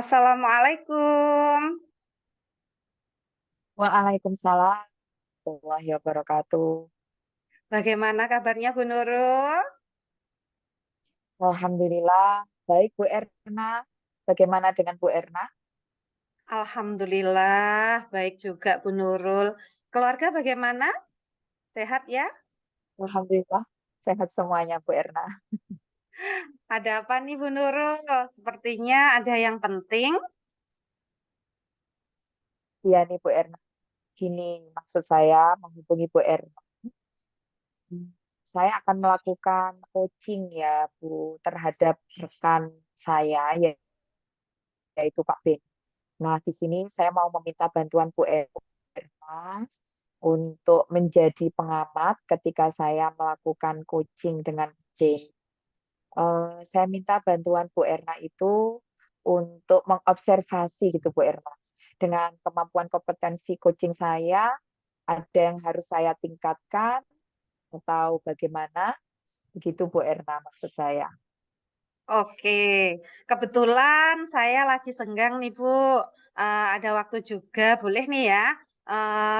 Assalamualaikum. Waalaikumsalam warahmatullahi wabarakatuh. Bagaimana kabarnya Bu Nurul? Alhamdulillah, baik Bu Erna. Bagaimana dengan Bu Erna? Alhamdulillah, baik juga Bu Nurul. Keluarga bagaimana? Sehat ya? Alhamdulillah, sehat semuanya Bu Erna. Ada apa nih Bu Nurul? Sepertinya ada yang penting. Iya nih Bu Erna. Gini, maksud saya menghubungi Bu Erna. Saya akan melakukan coaching ya Bu terhadap rekan saya yaitu Pak Ben. Nah, di sini saya mau meminta bantuan Bu Erna untuk menjadi pengamat ketika saya melakukan coaching dengan Ben. Saya minta bantuan Bu Erna itu untuk mengobservasi gitu Bu Erna. Dengan kemampuan kompetensi coaching saya, ada yang harus saya tingkatkan atau bagaimana? Begitu Bu Erna maksud saya. Oke, kebetulan saya lagi senggang nih Bu. Ada waktu juga, boleh nih ya.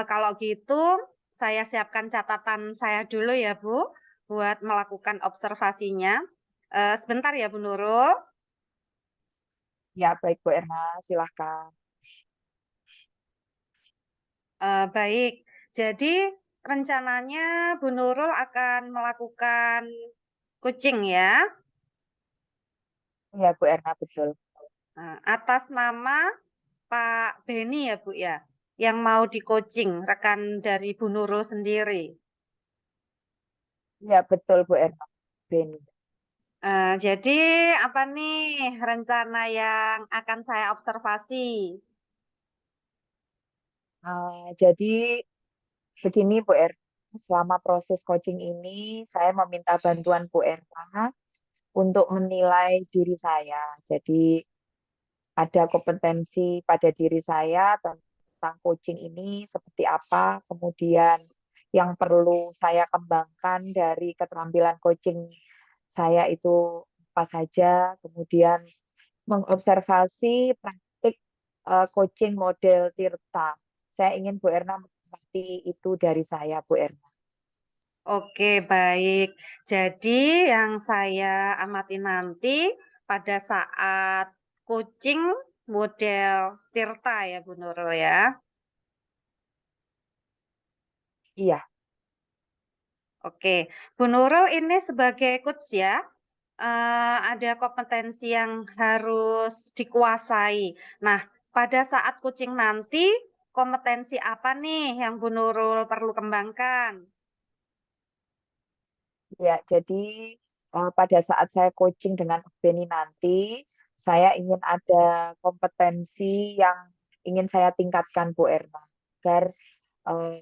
Kalau gitu, saya siapkan catatan saya dulu ya Bu, buat melakukan observasinya. Sebentar ya Bu Nurul. Ya, baik Bu Erna, silahkan. Baik, jadi rencananya Bu Nurul akan melakukan coaching ya, Ya Bu Erna, betul. atas nama Pak Beni ya Bu ya, yang mau di-coaching, rekan dari Bu Nurul sendiri. Ya betul Bu Erna. Beni. Jadi apa nih rencana yang akan saya observasi? Jadi begini Bu Erna, selama proses coaching ini saya meminta bantuan Bu Erna untuk menilai diri saya. Jadi ada kompetensi pada diri saya tentang coaching ini seperti apa, kemudian yang perlu saya kembangkan dari keterampilan coaching saya itu apa saja, kemudian mengobservasi praktik coaching model Tirta. Saya ingin Bu Erna mengerti itu dari saya, Bu Erna. Oke, baik. Jadi yang saya amati nanti pada saat coaching model Tirta ya Bu Nurul ya. Iya, Oke, Bu Nurul ini sebagai coach ya, ada kompetensi yang harus dikuasai. Nah, pada saat coaching nanti, kompetensi apa nih yang Bu Nurul perlu kembangkan? ya. Jadi pada saat saya coaching dengan Beni nanti, saya ingin ada kompetensi yang ingin saya tingkatkan, Bu Erna, agar eh,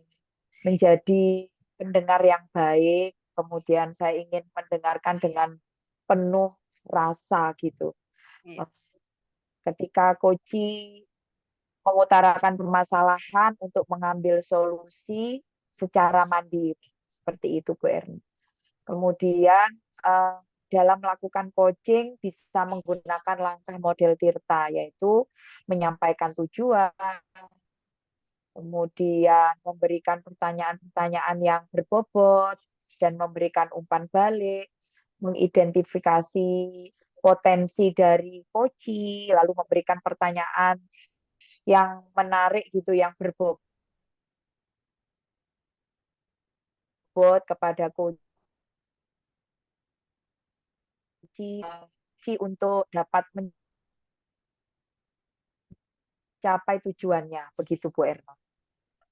menjadi pendengar yang baik. Kemudian saya ingin mendengarkan dengan penuh rasa gitu. Iya. Eh, Ketika coach mengutarakan permasalahan untuk mengambil solusi secara mandiri, seperti itu, Bu Erna. Kemudian eh, dalam melakukan coaching bisa menggunakan langkah model Tirta, yaitu menyampaikan tujuan, kemudian memberikan pertanyaan-pertanyaan yang berbobot dan memberikan umpan balik, mengidentifikasi potensi dari coach, lalu memberikan pertanyaan yang menarik gitu, yang berbobot kepada coach untuk dapat mencapai tujuannya, begitu Bu Erna.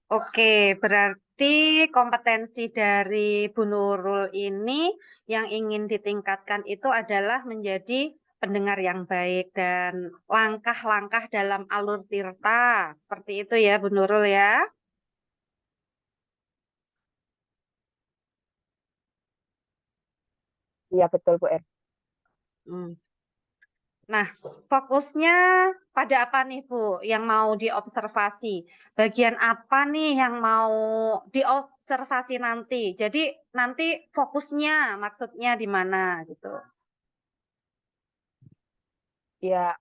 Oke, berarti kompetensi dari Bu Nurul ini yang ingin ditingkatkan itu adalah menjadi pendengar yang baik dan langkah-langkah dalam alur tirta. Seperti itu ya, Bu Nurul ya. Iya betul Bu Erna. Hmm. Nah, fokusnya pada apa nih, Bu, yang mau diobservasi? Bagian apa nih yang mau diobservasi nanti? Jadi nanti fokusnya maksudnya di mana gitu. Ya,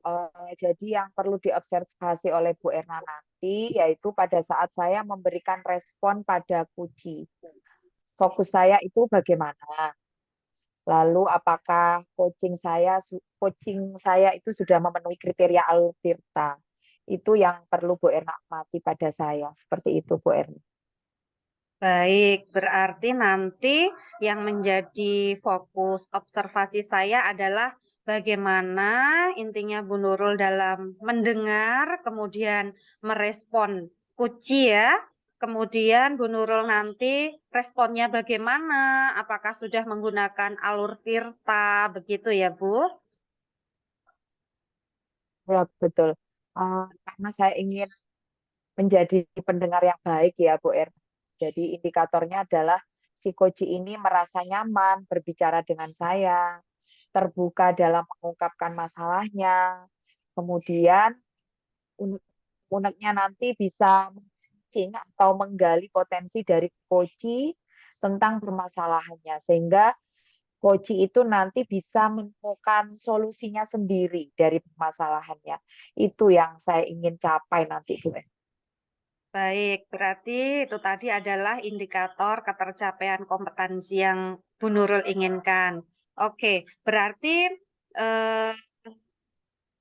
jadi yang perlu diobservasi oleh Bu Erna nanti yaitu pada saat saya memberikan respon pada Kuci. Fokus saya itu bagaimana? Lalu apakah coaching saya itu sudah memenuhi kriteria Alur Tirta? Itu yang perlu Bu Erna amati pada saya. Seperti itu Bu Erna. Baik, berarti nanti yang menjadi fokus observasi saya adalah bagaimana intinya Bu Nurul dalam mendengar, kemudian merespon Kuci ya. Kemudian Bu Nurul nanti responnya bagaimana? Apakah sudah menggunakan alur tirta, begitu ya Bu? Ya, betul. Karena saya ingin menjadi pendengar yang baik ya Bu Erna. Jadi indikatornya adalah si coach ini merasa nyaman berbicara dengan saya, terbuka dalam mengungkapkan masalahnya, kemudian uneknya nanti bisa memancing atau menggali potensi dari coach tentang permasalahannya, sehingga coach itu nanti bisa menemukan solusinya sendiri dari permasalahannya. Itu yang saya ingin capai nanti, Bu. Baik, berarti itu tadi adalah indikator ketercapaian kompetensi yang Bu Nurul inginkan. Oke, berarti eh,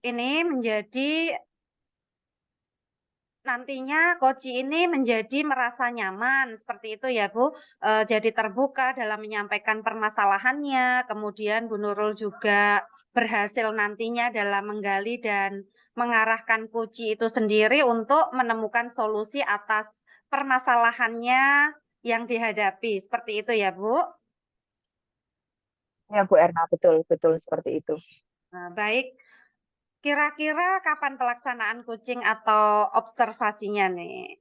ini menjadi nantinya coach ini menjadi merasa nyaman seperti itu ya Bu. Jadi terbuka dalam menyampaikan permasalahannya, kemudian Bu Nurul juga berhasil nantinya dalam menggali dan mengarahkan coach itu sendiri untuk menemukan solusi atas permasalahannya yang dihadapi. Seperti itu ya Bu. Ya, Bu Erna, betul, betul seperti itu. Nah, baik, kira-kira kapan pelaksanaan coaching atau observasinya nih?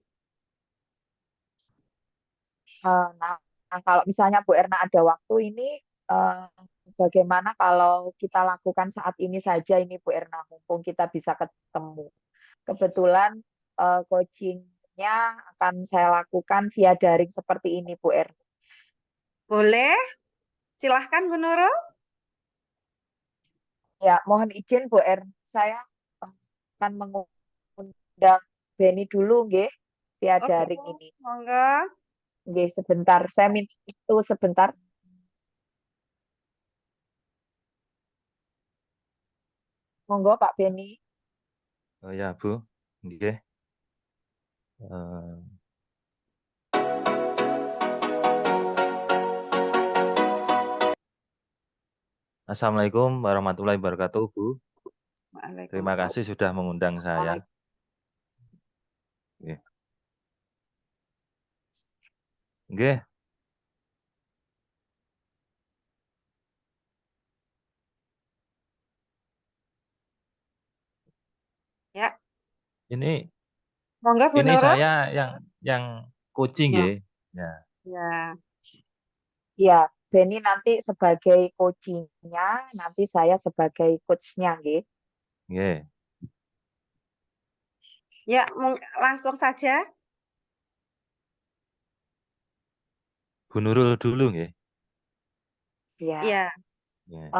Nah, kalau misalnya Bu Erna ada waktu ini, eh, bagaimana kalau kita lakukan saat ini saja ini Bu Erna, mumpung kita bisa ketemu. Kebetulan coachingnya akan saya lakukan via daring seperti ini Bu Erna. Boleh? Silahkan Bu Nurul. Ya, mohon izin Bu Erna, saya akan mengundang Beni dulu, nggih, via Oke, daring ini. monggo. Nggih, sebentar, saya minta itu sebentar. Monggo Pak Beni. Oh ya, Bu. Nggih. Eh, Assalamualaikum warahmatullahi wabarakatuh, Bu. Terima Waalaikumsalam. kasih sudah mengundang saya. Waalaikumsalam. Nggih. Nggih, Ya, ini monggo Bu ini Nurul. saya yang coaching Ya. nggih. Ya, Ya, Ya, Beni nanti sebagai coachingnya, nanti saya sebagai coachnya, nggih. nggih. ya langsung saja. Bu Nurul dulu nggih. Ya, Ya, Nggih.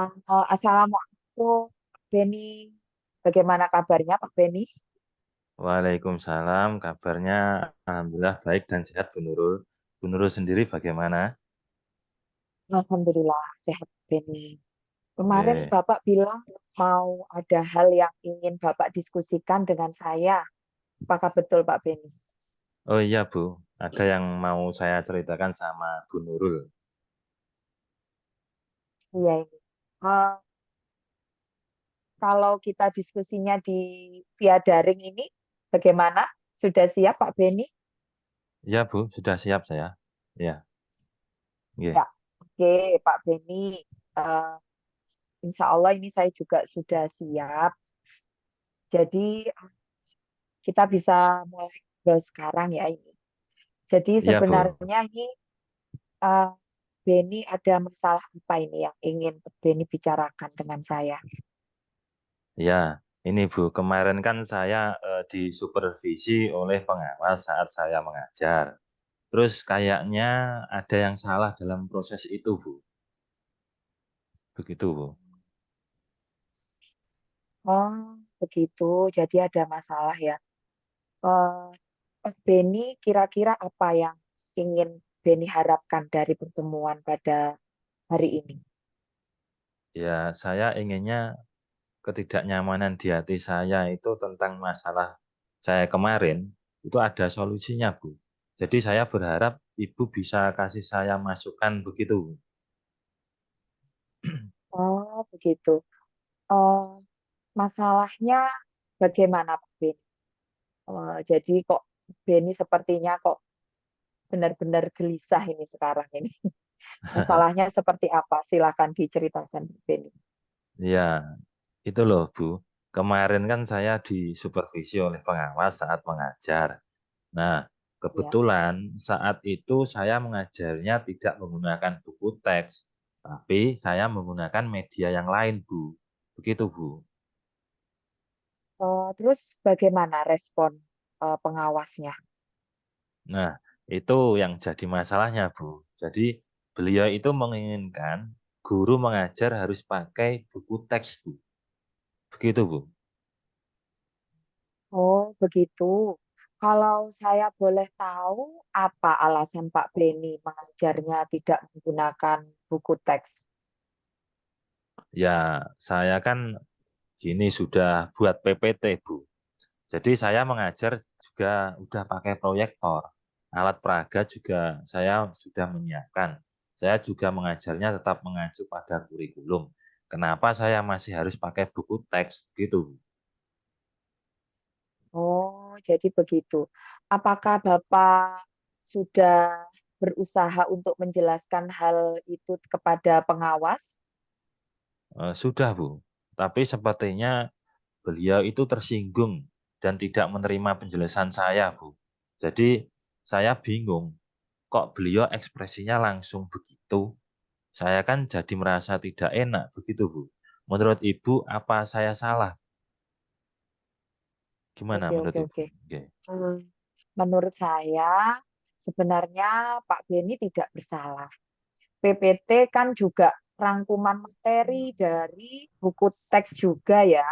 Assalamualaikum, Pak Beni. Bagaimana kabarnya, Pak Beni? Waalaikumsalam, kabarnya alhamdulillah baik dan sehat, Bu Nurul. Bu Nurul sendiri bagaimana? Alhamdulillah sehat, Beni. Kemarin Nggih. Bapak bilang mau ada hal yang ingin Bapak diskusikan dengan saya. Apakah betul, Pak Beni? Oh iya, Bu. Ada yang mau saya ceritakan sama Bu Nurul. Iya ini. Eh, Kalau kita diskusinya di via daring ini, bagaimana? Sudah siap, Pak Beni? Iya, Bu, sudah siap saya. Ya, nggih. Ya, oke, Pak Beni. Eh, Insya Allah ini saya juga sudah siap. Jadi kita bisa mulai ngobrol sekarang ya ini. Jadi Iya, Bu. sebenarnya ini eh, Beni ada masalah apa ini yang ingin Beni bicarakan dengan saya? Ya, ini Bu, kemarin kan saya disupervisi oleh pengawas saat saya mengajar. Terus kayaknya ada yang salah dalam proses itu, Bu. Begitu, Bu. Oh, begitu. Jadi ada masalah ya. Eh, Beni, kira-kira apa yang ingin Beni harapkan dari pertemuan pada hari ini? Ya, saya inginnya ketidaknyamanan di hati saya itu tentang masalah saya kemarin, itu ada solusinya, Bu. Jadi saya berharap Ibu bisa kasih saya masukan begitu. Oh, begitu. Eh, Masalahnya bagaimana, Pak Beni? Jadi kok Beni sepertinya kok benar-benar gelisah ini sekarang ini. Masalahnya seperti apa? Silakan diceritakan, Pak Beni. Ya, itu loh, Bu. Kemarin kan saya disupervisi oleh pengawas saat mengajar. Nah, Ya. kebetulan saat itu saya mengajarnya tidak menggunakan buku teks, tapi saya menggunakan media yang lain, Bu. Begitu, Bu. Terus bagaimana respon pengawasnya? Nah, itu yang jadi masalahnya, Bu. Jadi, beliau itu menginginkan guru mengajar harus pakai buku teks, Bu. Begitu, Bu. Oh, begitu. Kalau saya boleh tahu, apa alasan Pak Beni mengajarnya tidak menggunakan buku teks? Ya, saya kan gini sudah buat PPT, Bu. Jadi saya mengajar juga udah pakai proyektor. Alat peraga juga saya sudah menyiapkan. Saya juga mengajarnya tetap mengacu pada kurikulum. Kenapa saya masih harus pakai buku teks gitu? Oh, jadi begitu. Apakah Bapak sudah berusaha untuk menjelaskan hal itu kepada pengawas? Sudah, Bu. Tapi sepertinya beliau itu tersinggung dan tidak menerima penjelasan saya, Bu. Jadi saya bingung, kok beliau ekspresinya langsung begitu? Saya kan jadi merasa tidak enak begitu, Bu. Menurut Ibu, apa saya salah? Gimana Oke, menurut oke, Ibu? oke. Oke. Hmm, Menurut saya, sebenarnya Pak Beni tidak bersalah. PPT kan juga rangkuman materi dari buku teks juga ya.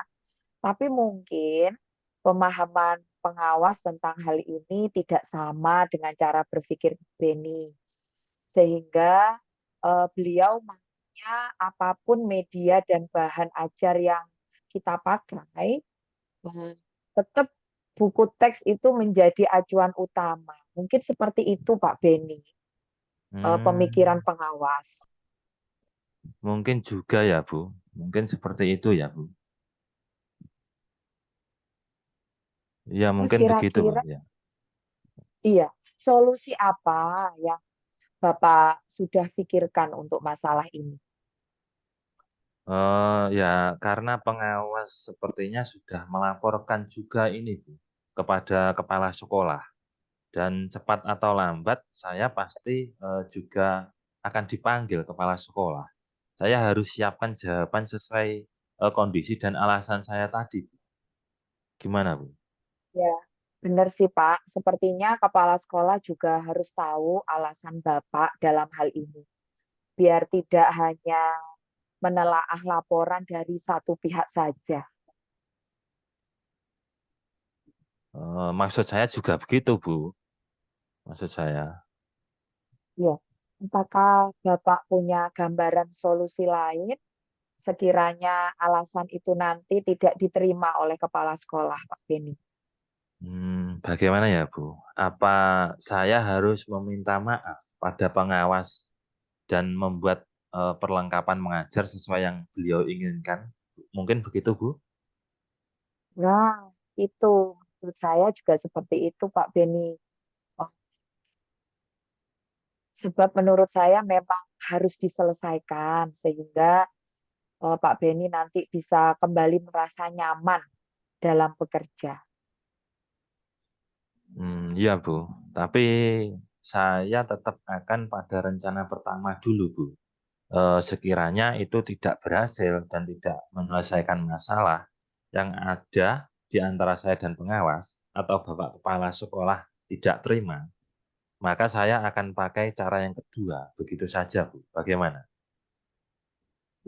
Tapi mungkin pemahaman pengawas tentang hal ini tidak sama dengan cara berpikir Beni. Sehingga beliau maunya apapun media dan bahan ajar yang kita pakai, tetap buku teks itu menjadi acuan utama. Mungkin seperti itu Pak Beni, pemikiran Hmm, pengawas. mungkin juga ya, Bu. Mungkin seperti itu ya, Bu. Ya, Terus mungkin begitu, Bu. kira-kira, Ya. iya, solusi apa yang Bapak sudah pikirkan untuk masalah ini? Ya, karena pengawas sepertinya sudah melaporkan juga ini, Bu, kepada kepala sekolah. Dan cepat atau lambat, saya pasti juga akan dipanggil kepala sekolah. Saya harus siapkan jawaban sesuai kondisi dan alasan saya tadi, Bu. Gimana, Bu? Ya, benar sih Pak. Sepertinya kepala sekolah juga harus tahu alasan Bapak dalam hal ini. Biar tidak hanya menelaah laporan dari satu pihak saja. Maksud saya juga begitu, Bu. Maksud saya. Ya, apakah Bapak punya gambaran solusi lain sekiranya alasan itu nanti tidak diterima oleh kepala sekolah, Pak Beni? Bagaimana ya, Bu? Apa saya harus meminta maaf pada pengawas dan membuat perlengkapan mengajar sesuai yang beliau inginkan? Mungkin begitu, Bu? Nah, itu menurut saya juga seperti itu, Pak Beni. Oh, sebab menurut saya memang harus diselesaikan sehingga Pak Beni nanti bisa kembali merasa nyaman dalam bekerja. Iya, Bu. Tapi saya tetap akan pada rencana pertama dulu, Bu. Sekiranya itu tidak berhasil dan tidak menyelesaikan masalah yang ada di antara saya dan pengawas atau Bapak Kepala Sekolah tidak terima, maka saya akan pakai cara yang kedua. Begitu saja, Bu. Bagaimana?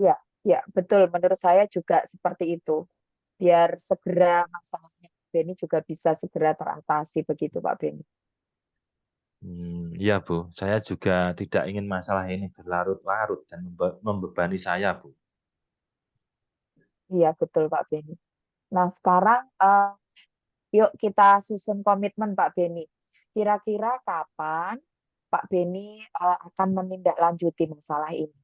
Ya, ya, betul. Menurut saya juga seperti itu. biar segera masalahnya Pak Beni juga bisa segera teratasi begitu Pak Beni. Iya Bu, saya juga tidak ingin masalah ini berlarut-larut dan membebani saya Bu. Iya betul Pak Beni. Nah sekarang yuk kita susun komitmen Pak Beni. Kira-kira kapan Pak Beni akan menindaklanjuti masalah ini?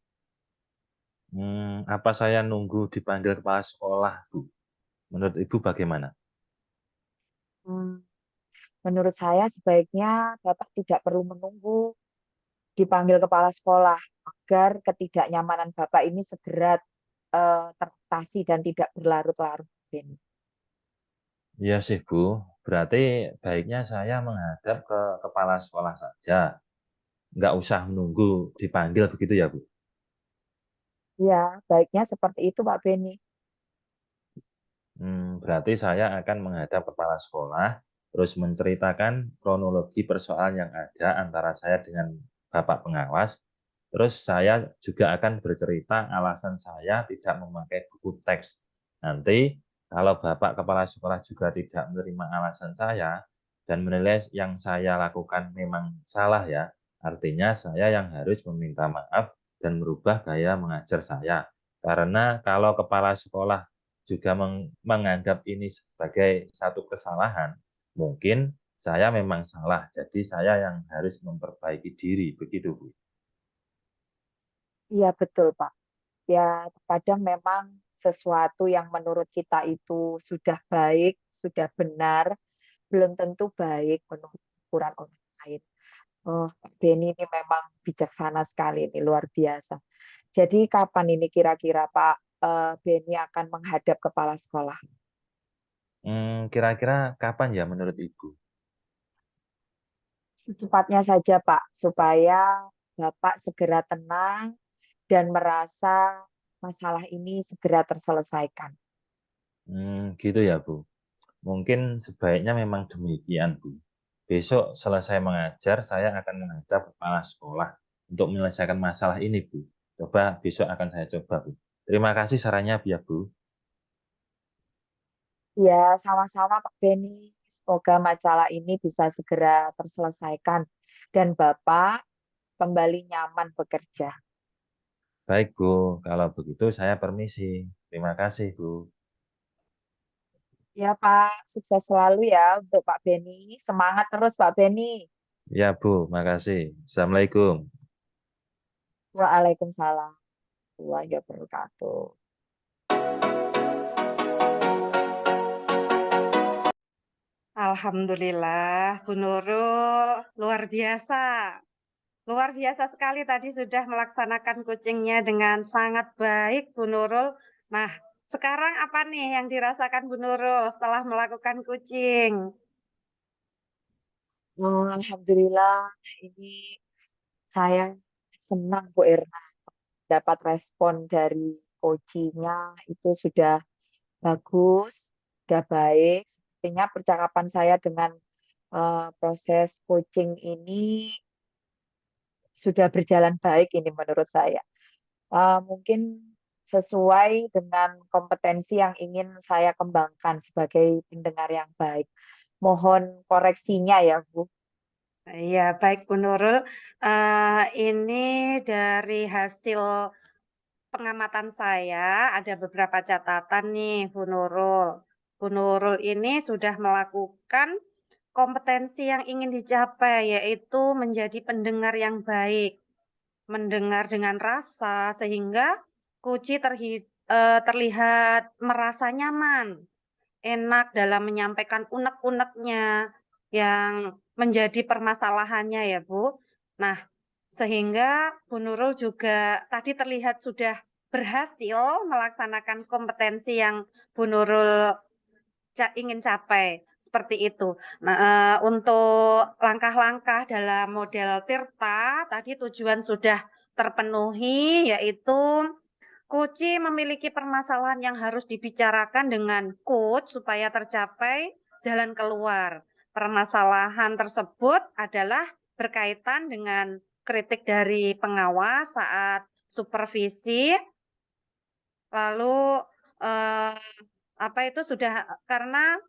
Apa saya nunggu dipanggil kepala sekolah Bu? Menurut Ibu bagaimana? Hmm, Menurut saya sebaiknya Bapak tidak perlu menunggu dipanggil kepala sekolah agar ketidaknyamanan Bapak ini segera teratasi dan tidak berlarut-larut. Beni. Iya sih Bu, berarti baiknya saya menghadap ke kepala sekolah saja. Nggak usah menunggu dipanggil begitu ya Bu? Ya, baiknya seperti itu Pak Beni. Berarti saya akan menghadap kepala sekolah, terus menceritakan kronologi persoalan yang ada antara saya dengan Bapak pengawas. Terus saya juga akan bercerita alasan saya tidak memakai buku teks. Nanti kalau Bapak kepala sekolah juga tidak menerima alasan saya dan menilai yang saya lakukan memang salah ya, artinya saya yang harus meminta maaf dan merubah gaya mengajar saya. Karena kalau kepala sekolah juga menganggap ini sebagai satu kesalahan, mungkin saya memang salah. Jadi saya yang harus memperbaiki diri, begitu Bu. Iya betul Pak. Ya, terkadang memang sesuatu yang menurut kita itu sudah baik, sudah benar, belum tentu baik menurut ukuran orang lain. Oh, Pak Beni ini memang bijaksana sekali, ini luar biasa. Jadi kapan ini kira-kira Pak Beni akan menghadap kepala sekolah? Kira-kira kapan ya menurut Ibu? Secepatnya saja Pak, supaya Bapak segera tenang dan merasa masalah ini segera terselesaikan. Gitu ya Bu. Mungkin sebaiknya memang demikian Bu. Besok selesai mengajar, saya akan menghadap kepala sekolah untuk menyelesaikan masalah ini Bu. Coba besok akan saya coba Bu. Terima kasih sarannya ya Bu. Ya, sama-sama Pak Beni. Semoga masalah ini bisa segera terselesaikan dan Bapak kembali nyaman bekerja. Baik Bu, kalau begitu saya permisi. Terima kasih Bu. Ya Pak, sukses selalu ya untuk Pak Beni. Semangat terus Pak Beni. Ya Bu, makasih. Assalamualaikum. Waalaikumsalam warahmatullahi wabarakatuh. Alhamdulillah, Bu Nurul, luar biasa. Luar biasa sekali tadi sudah melaksanakan coaching-nya dengan sangat baik, Bu Nurul. Nah, sekarang apa nih yang dirasakan Bu Nurul setelah melakukan coaching? Alhamdulillah, ini saya senang Bu Erna dapat respon dari coachingnya itu sudah bagus, sudah baik. Sepertinya percakapan saya dengan proses coaching ini sudah berjalan baik ini menurut saya. Mungkin sesuai dengan kompetensi yang ingin saya kembangkan sebagai pendengar yang baik. Mohon koreksinya ya, Bu. Iya, baik Bu Nurul. Ini dari hasil pengamatan saya ada beberapa catatan nih Bu Nurul. Bu Nurul ini sudah melakukan kompetensi yang ingin dicapai, yaitu menjadi pendengar yang baik. Mendengar dengan rasa sehingga terlihat merasa nyaman, enak dalam menyampaikan unek-uneknya yang menjadi permasalahannya ya, Bu. Nah, sehingga Bu Nurul juga tadi terlihat sudah berhasil melaksanakan kompetensi yang Bu Nurul ingin capai, seperti itu. Nah, untuk langkah-langkah dalam model Tirta, tadi tujuan sudah terpenuhi, yaitu Coach memiliki permasalahan yang harus dibicarakan dengan coach supaya tercapai jalan keluar. Permasalahan tersebut adalah berkaitan dengan kritik dari pengawas saat supervisi, lalu, eee karena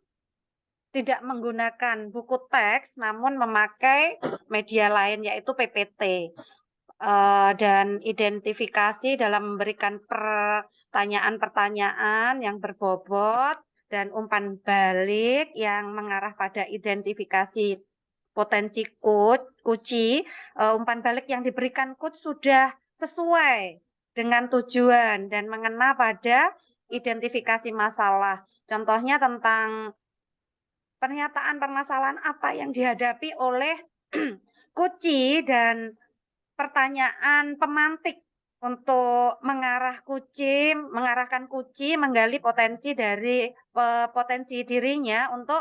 tidak menggunakan buku teks, namun memakai media lain yaitu PPT. Dan identifikasi dalam memberikan pertanyaan-pertanyaan yang berbobot dan umpan balik yang mengarah pada identifikasi potensi kunci, umpan balik yang diberikan coach sudah sesuai dengan tujuan dan mengena pada identifikasi masalah. Contohnya tentang pernyataan permasalahan apa yang dihadapi oleh kunci dan pertanyaan pemantik untuk mengarahkan kunci menggali potensi potensi dirinya untuk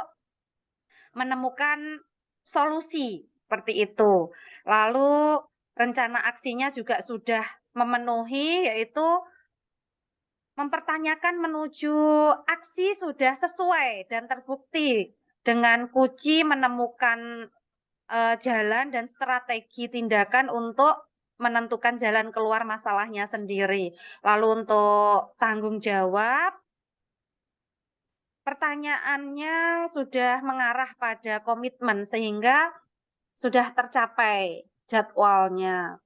menemukan solusi seperti itu. Lalu rencana aksinya juga sudah memenuhi, yaitu mempertanyakan menuju aksi sudah sesuai dan terbukti dengan kunci menemukan jalan dan strategi tindakan untuk menentukan jalan keluar masalahnya sendiri. Lalu untuk tanggung jawab, pertanyaannya sudah mengarah pada komitmen sehingga sudah tercapai jadwalnya.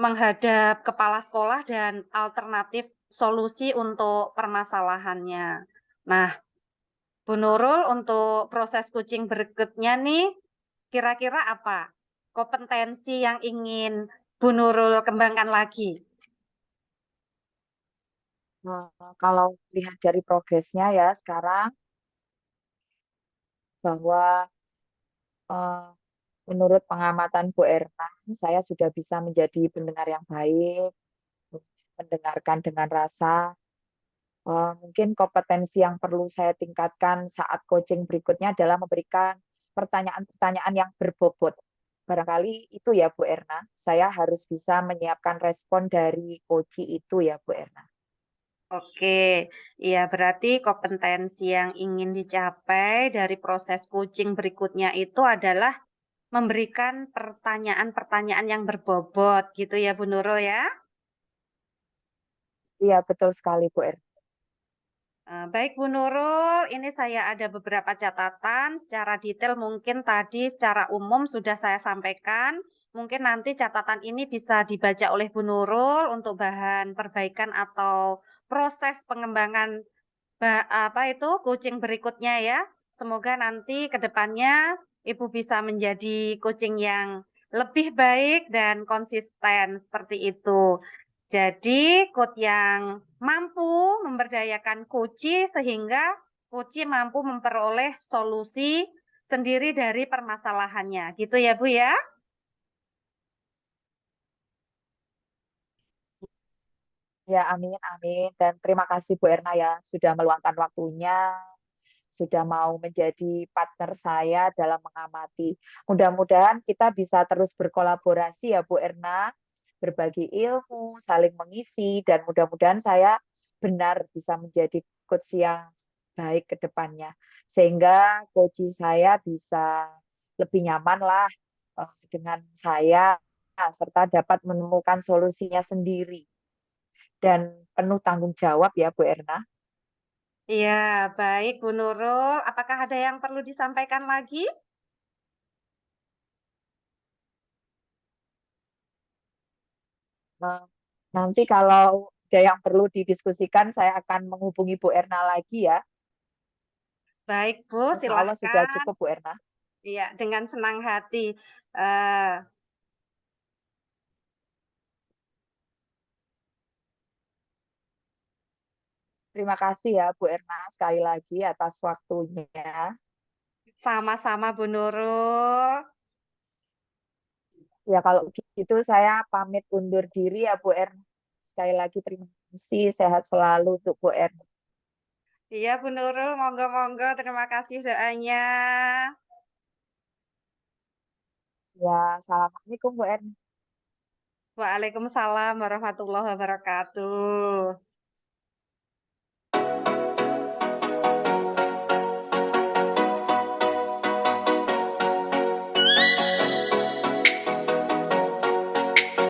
Menghadap kepala sekolah dan alternatif solusi untuk permasalahannya. Nah, Bu Nurul, untuk proses coaching berikutnya nih, kira-kira apa kompetensi yang ingin Bu Nurul kembangkan lagi? Kalau lihat dari progresnya ya sekarang, bahwa eh, menurut pengamatan Bu Erna, saya sudah bisa menjadi pendengar yang baik, mendengarkan dengan rasa. Mungkin kompetensi yang perlu saya tingkatkan saat coaching berikutnya adalah memberikan pertanyaan-pertanyaan yang berbobot. Barangkali itu ya Bu Erna, saya harus bisa menyiapkan respon dari coach itu ya Bu Erna. Oke, ya berarti kompetensi yang ingin dicapai dari proses coaching berikutnya itu adalah memberikan pertanyaan-pertanyaan yang berbobot gitu ya Bu Nurul ya? Iya, betul sekali Bu Erna. Baik Bu Nurul, ini saya ada beberapa catatan secara detail, mungkin tadi secara umum sudah saya sampaikan. Mungkin nanti catatan ini bisa dibaca oleh Bu Nurul untuk bahan perbaikan atau proses pengembangan coaching berikutnya ya. Semoga nanti ke depannya Ibu bisa menjadi coaching yang lebih baik dan konsisten seperti itu. Jadi coach yang mampu memberdayakan kunci sehingga kunci mampu memperoleh solusi sendiri dari permasalahannya. Gitu ya Bu ya? Ya, amin, amin. Dan terima kasih Bu Erna ya sudah meluangkan waktunya, sudah mau menjadi partner saya dalam mengamati. Mudah-mudahan kita bisa terus berkolaborasi ya Bu Erna, berbagi ilmu, saling mengisi, dan mudah-mudahan saya benar bisa menjadi coach yang baik ke depannya. Sehingga coach saya bisa lebih nyaman lah dengan saya, serta dapat menemukan solusinya sendiri dan penuh tanggung jawab ya Bu Erna. Iya, baik Bu Nurul. Apakah ada yang perlu disampaikan lagi? Nah, nanti kalau ada yang perlu didiskusikan, saya akan menghubungi Bu Erna lagi ya. Baik Bu, Insya Allah sudah silahkan. cukup Bu Erna. Iya, dengan senang hati. Eh, Terima kasih ya Bu Erna sekali lagi atas waktunya. Sama-sama Bu Nurul. Ya kalau gitu saya pamit undur diri ya Bu Erna. Sekali lagi terima kasih, sehat selalu untuk Bu Erna. Iya Bu Nurul, monggo-monggo. Terima kasih doanya. Ya, assalamualaikum Bu Erna. Waalaikumsalam warahmatullahi wabarakatuh.